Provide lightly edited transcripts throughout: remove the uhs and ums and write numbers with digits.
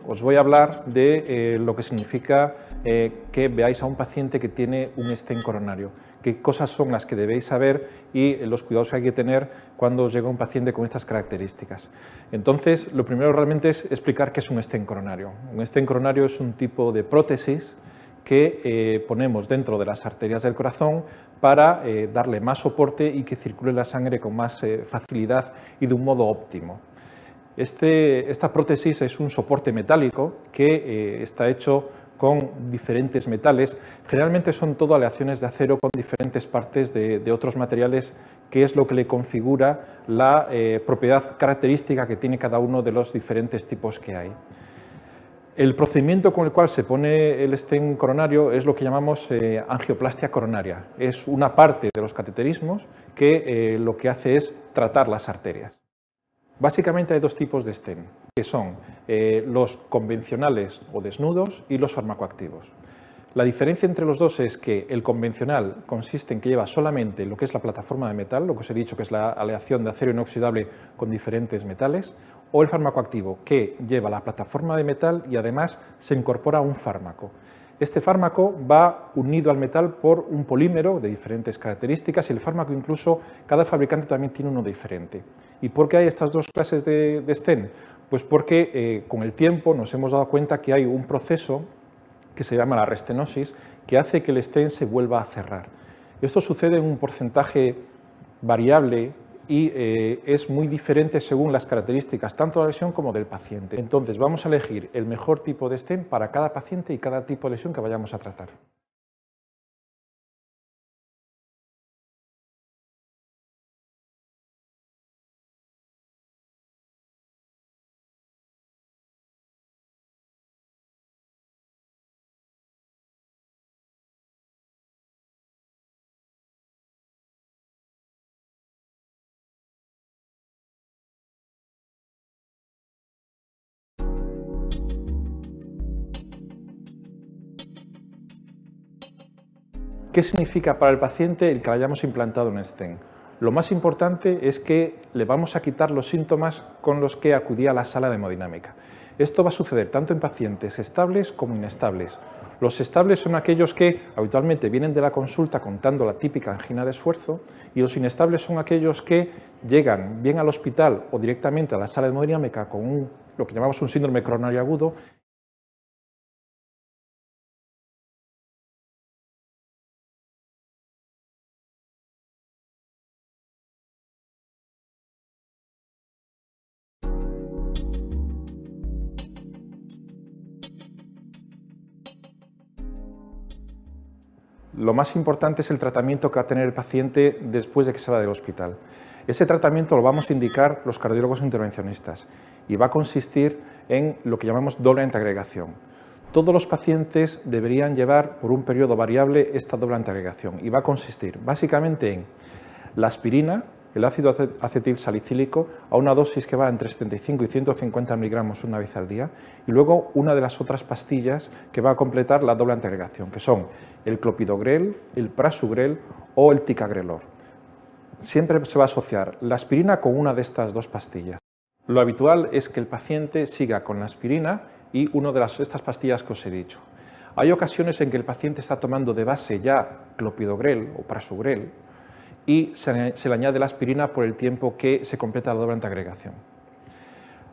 os voy a hablar de lo que significa que veáis a un paciente que tiene un stent coronario, qué cosas son las que debéis saber y los cuidados que hay que tener cuando os llega un paciente con estas características. Entonces, lo primero realmente es explicar qué es un stent coronario. Un stent coronario es un tipo de prótesis que ponemos dentro de las arterias del corazón para darle más soporte y que circule la sangre con más facilidad y de un modo óptimo. Esta prótesis es un soporte metálico que está hecho con diferentes metales. Generalmente son todo aleaciones de acero con diferentes partes de otros materiales, que es lo que le configura la propiedad característica que tiene cada uno de los diferentes tipos que hay. El procedimiento con el cual se pone el stent coronario es lo que llamamos angioplastia coronaria. Es una parte de los cateterismos que lo que hace es tratar las arterias. Básicamente hay dos tipos de stent, que son los convencionales o desnudos y los farmacoactivos. La diferencia entre los dos es que el convencional consiste en que lleva solamente lo que es la plataforma de metal, lo que os he dicho que es la aleación de acero inoxidable con diferentes metales, o el farmacoactivo, que lleva la plataforma de metal y además se incorpora un fármaco. Este fármaco va unido al metal por un polímero de diferentes características y el fármaco incluso, cada fabricante también tiene uno diferente. ¿Y por qué hay estas dos clases de stent? Pues porque con el tiempo nos hemos dado cuenta que hay un proceso que se llama la restenosis, que hace que el stent se vuelva a cerrar. Esto sucede en un porcentaje variable y es muy diferente según las características tanto de la lesión como del paciente. Entonces vamos a elegir el mejor tipo de stent para cada paciente y cada tipo de lesión que vayamos a tratar. ¿Qué significa para el paciente el que le hayamos implantado un stent? Lo más importante es que le vamos a quitar los síntomas con los que acudía a la sala de hemodinámica. Esto va a suceder tanto en pacientes estables como inestables. Los estables son aquellos que habitualmente vienen de la consulta contando la típica angina de esfuerzo y los inestables son aquellos que llegan bien al hospital o directamente a la sala de hemodinámica con lo que llamamos un síndrome coronario agudo. Lo más importante es el tratamiento que va a tener el paciente después de que se va del hospital. Ese tratamiento lo vamos a indicar los cardiólogos intervencionistas y va a consistir en lo que llamamos doble antiagregación. Todos los pacientes deberían llevar por un periodo variable esta doble antiagregación y va a consistir básicamente en la aspirina, el ácido acetil salicílico a una dosis que va entre 75 y 150 miligramos una vez al día y luego una de las otras pastillas que va a completar la doble antiagregación, que son el clopidogrel, el prasugrel o el ticagrelor. Siempre se va a asociar la aspirina con una de estas dos pastillas. Lo habitual es que el paciente siga con la aspirina y una de estas pastillas que os he dicho. Hay ocasiones en que el paciente está tomando de base ya clopidogrel o prasugrel y se le añade la aspirina por el tiempo que se completa la doble antiagregación.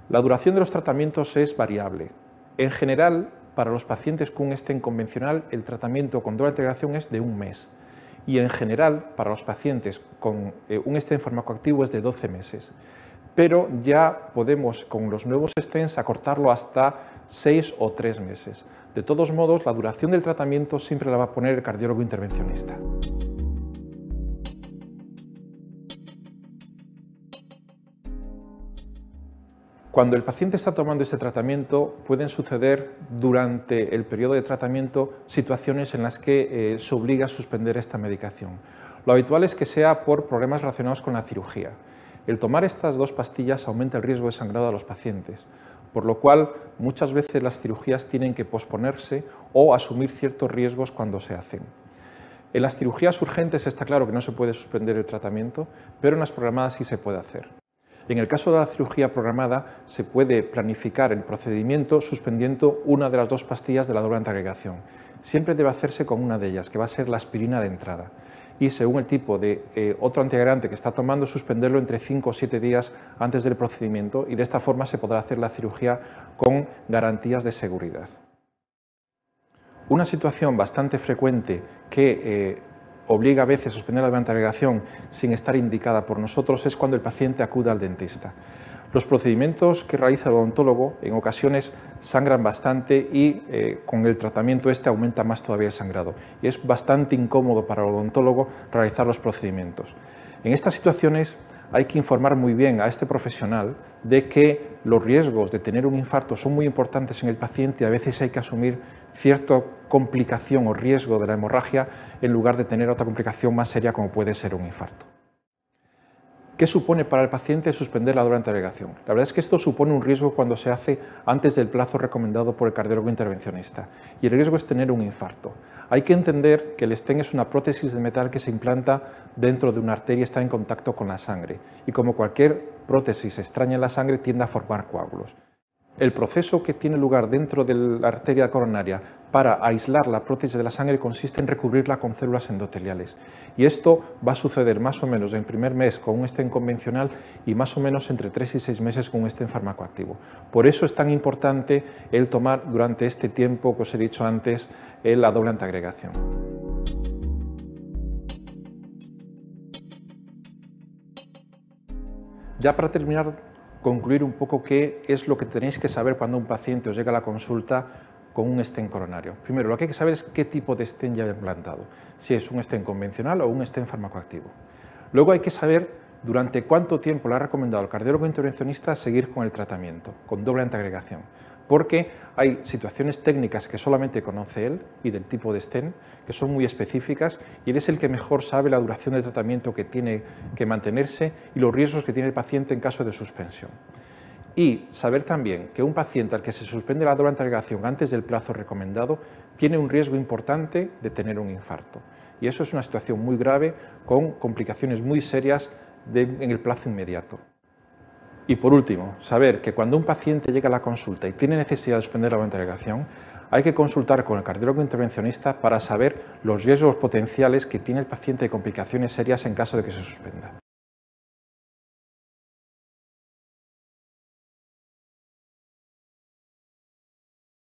La duración de los tratamientos es variable. En general, para los pacientes con un stent convencional, el tratamiento con doble antiagregación es de un mes. Y en general, para los pacientes con un stent farmacoactivo es de 12 meses. Pero ya podemos, con los nuevos stents, acortarlo hasta 6 o 3 meses. De todos modos, la duración del tratamiento siempre la va a poner el cardiólogo intervencionista. Cuando el paciente está tomando este tratamiento, pueden suceder durante el periodo de tratamiento situaciones en las que se obliga a suspender esta medicación. Lo habitual es que sea por problemas relacionados con la cirugía. El tomar estas dos pastillas aumenta el riesgo de sangrado a los pacientes, por lo cual muchas veces las cirugías tienen que posponerse o asumir ciertos riesgos cuando se hacen. En las cirugías urgentes está claro que no se puede suspender el tratamiento, pero en las programadas sí se puede hacer. En el caso de la cirugía programada, se puede planificar el procedimiento suspendiendo una de las dos pastillas de la doble antiagregación. Siempre debe hacerse con una de ellas, que va a ser la aspirina de entrada. Y según el tipo de otro antiagregante que está tomando, suspenderlo entre 5 o 7 días antes del procedimiento, y de esta forma se podrá hacer la cirugía con garantías de seguridad. Una situación bastante frecuente que obliga a veces a suspender la doble antiagregación sin estar indicada por nosotros es cuando el paciente acude al dentista. Los procedimientos que realiza el odontólogo en ocasiones sangran bastante y con el tratamiento aumenta más todavía el sangrado. Y es bastante incómodo para el odontólogo realizar los procedimientos. En estas situaciones hay que informar muy bien a este profesional de que los riesgos de tener un infarto son muy importantes en el paciente y a veces hay que asumir cierta complicación o riesgo de la hemorragia en lugar de tener otra complicación más seria como puede ser un infarto. ¿Qué supone para el paciente suspender la doble antiagregación? La verdad es que esto supone un riesgo cuando se hace antes del plazo recomendado por el cardiólogo intervencionista, y el riesgo es tener un infarto. Hay que entender que el stent es una prótesis de metal que se implanta dentro de una arteria y está en contacto con la sangre, y como cualquier prótesis extraña en la sangre tiende a formar coágulos. El proceso que tiene lugar dentro de la arteria coronaria para aislar la prótesis de la sangre consiste en recubrirla con células endoteliales. Y esto va a suceder más o menos en el primer mes con un stent convencional y más o menos entre 3 y 6 meses con un stent farmacoactivo. Por eso es tan importante el tomar durante este tiempo que os he dicho antes la doble antiagregación. Ya para terminar, concluir un poco qué es lo que tenéis que saber cuando un paciente os llega a la consulta con un stent coronario. Primero, lo que hay que saber es qué tipo de stent lleva implantado, si es un stent convencional o un stent farmacoactivo. Luego hay que saber durante cuánto tiempo le ha recomendado el cardiólogo intervencionista seguir con el tratamiento, con doble antiagregación, porque hay situaciones técnicas que solamente conoce él y del tipo de stent, que son muy específicas, y él es el que mejor sabe la duración de tratamiento que tiene que mantenerse y los riesgos que tiene el paciente en caso de suspensión. Y saber también que un paciente al que se suspende la doble antiagregación antes del plazo recomendado tiene un riesgo importante de tener un infarto. Y eso es una situación muy grave con complicaciones muy serias en el plazo inmediato. Y por último, saber que cuando un paciente llega a la consulta y tiene necesidad de suspender la doble antiagregación, hay que consultar con el cardiólogo intervencionista para saber los riesgos potenciales que tiene el paciente de complicaciones serias en caso de que se suspenda.